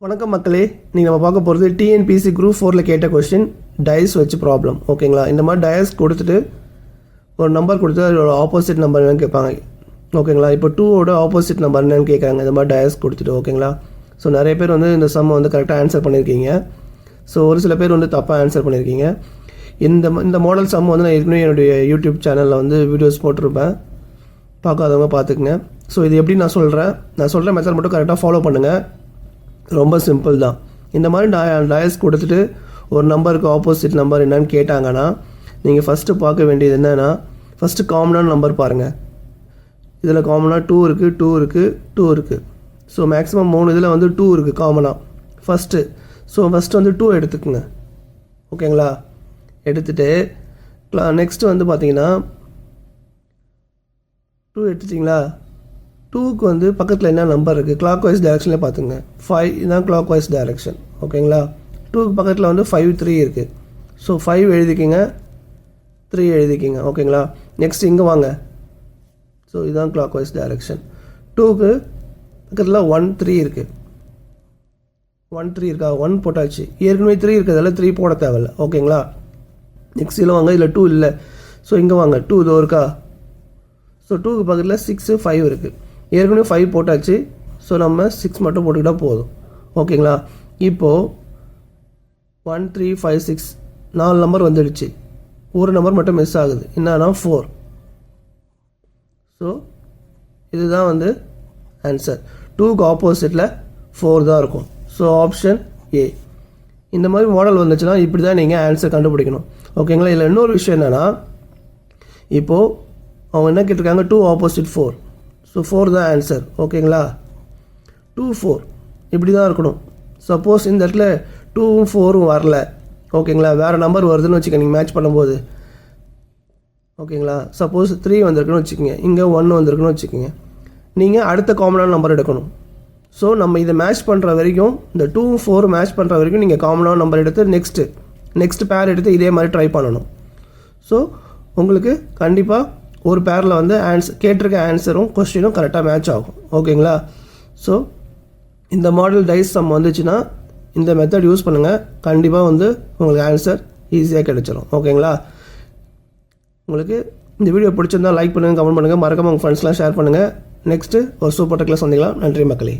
வணக்கம் மக்களே, நீங்கள் நம்ம பார்க்க போகிறது டிஎன்பிசி குரூப் 4ல் கேட்ட கொஸ்டின் டயஸ் வச்சு ப்ராப்ளம். ஓகேங்களா, இந்த மாதிரி டயஸ் கொடுத்துட்டு ஒரு நம்பர் கொடுத்து அதோட ஆப்போசிட் நம்பர் என்னன்னு கேட்பாங்க. ஓகேங்களா, இப்போ 2ஓட ஆப்போசிட் நம்பர் என்னன்னு கேட்குறாங்க இந்த மாதிரி டயஸ் கொடுத்துட்டு. ஓகேங்களா, ஸோ நிறைய பேர் வந்து இந்த சம்மை வந்து கரெக்டாக ஆன்சர் பண்ணியிருக்கீங்க. ஸோ ஒரு சில பேர் வந்து தப்பாக ஆன்சர் பண்ணியிருக்கீங்க. இந்த மாடல் சம் வந்து நான் ஏற்கனவே என்னுடைய யூடியூப் சேனலில் வந்து வீடியோஸ் போட்டிருப்பேன், பார்க்காதவங்க பார்த்துக்குங்க. ஸோ இது எப்படி நான் சொல்கிற மெத்தட் மட்டும் கரெக்டாக ஃபாலோ பண்ணுங்கள். ரொம்ப சிம்பிள் தான். இந்த மாதிரி டயஸ் கொடுத்துட்டு ஒரு நம்பருக்கு ஆப்போசிட் நம்பர் என்னன்னு கேட்டாங்கன்னா நீங்கள் ஃபஸ்ட்டு பார்க்க வேண்டியது என்னென்னா, ஃபஸ்ட்டு காமனான நம்பர் பாருங்கள். இதில் காமனாக 2 இருக்குது. ஸோ மேக்ஸிமம் 3 இதில் வந்து 2 இருக்குது காமனாக ஃபஸ்ட்டு. ஸோ ஃபஸ்ட்டு வந்து 2 எடுத்துக்குங்க. ஓகேங்களா, எடுத்துகிட்டு நெக்ஸ்ட்டு வந்து பார்த்தீங்கன்னா 2 எடுத்துட்டிங்களா, 2க்கு வந்து பக்கத்தில் என்ன நம்பர் இருக்குது கிளாக் வைஸ் டைரெக்ஷனில் பார்த்துங்க. 5 இதுதான் கிளாக் வைஸ் டைரெக்ஷன். ஓகேங்களா, 2க்கு பக்கத்தில் வந்து 5 3 இருக்குது. ஸோ 5 எழுதிக்கிங்க, 3 எழுதிக்கிங்க. ஓகேங்களா, நெக்ஸ்ட் இங்கே வாங்க. ஸோ இதுதான் கிளாக் வைஸ் டைரெக்ஷன். 2க்கு பக்கத்தில் 1 3 இருக்குது. 1 3 இருக்கா, 1 போட்டாச்சு. ஏற்கனவே 3 இருக்கிறதால 3 போட தேவையில்லை. ஓகேங்களா, நெக்ஸ்ட் இதில் வாங்க. இதில் 2 இல்லை. ஸோ இங்கே வாங்க, 2 இதோ இருக்கா. ஸோ 2க்கு பக்கத்தில் 6 5 இருக்குது. ஏற்கனவே 5 போட்டாச்சு. ஸோ நம்ம 6 மட்டும் போட்டுக்கிட்டால் போதும். ஓகேங்களா, இப்போது 1 3 5 6 4 நம்பர் வந்துடுச்சு. ஒரு நம்பர் மட்டும் மிஸ் ஆகுது, என்னன்னா 4. ஸோ இதுதான் வந்து ஆன்சர். 2க்கு ஆப்போசிட்டில் 4 தான் இருக்கும். So option A. இந்த மாதிரி மாடல் வந்துச்சுன்னா இப்படி தான் நீங்கள் ஆன்சர் கண்டுபிடிக்கணும். ஓகேங்களா, இதில் இன்னொரு விஷயம் என்னென்னா, இப்போது அவங்க என்ன கேட்டிருக்காங்க, 2 ஆப்போசிட் 4. ஸோ 4 தான் ஆன்சர். ஓகேங்களா, 2 4 இப்படி தான் இருக்கணும். சப்போஸ் இந்த இடத்துல 2ம் 4ம் வரல, ஓகேங்களா, வேறு நம்பர் வருதுன்னு வச்சுக்க நீங்கள் மேட்ச் பண்ணும்போது. ஓகேங்களா, சப்போஸ் 3 வந்திருக்குன்னு வச்சுக்கோங்க, இங்கே 1 வந்திருக்குன்னு வச்சுக்கோங்க, நீங்கள் அடுத்த காமனான நம்பர் எடுக்கணும். ஸோ நம்ம இதை மேட்ச் பண்ணுற வரைக்கும், இந்த 2 4 மேட்ச் பண்ணுற வரைக்கும் நீங்கள் காமனான நம்பர் எடுத்து நெக்ஸ்ட் பேர் எடுத்து இதே மாதிரி ட்ரை பண்ணணும். ஸோ உங்களுக்கு கண்டிப்பாக ஒரு பேரில் வந்து கேட்டிருக்க ஆன்சரும் கொஸ்டினும் கரெக்டாக மேட்ச் ஆகும். ஓகேங்களா, ஸோ இந்த மாடல் டைஸ் சம் வந்துச்சுன்னா இந்த மெத்தட் யூஸ் பண்ணுங்கள். கண்டிப்பாக வந்து உங்களுக்கு ஆன்சர் ஈஸியாக கிடைச்சிடும். ஓகேங்களா, உங்களுக்கு இந்த வீடியோ பிடிச்சிருந்தால் லைக் பண்ணுங்கள், கமெண்ட் பண்ணுங்கள், மறக்காம உங்கள் ஃப்ரெண்ட்ஸ்லாம் ஷேர் பண்ணுங்கள். நெக்ஸ்ட்டு ஒரு சூப்பர் டெக்ல சந்திக்கலாம். நன்றி மக்களே.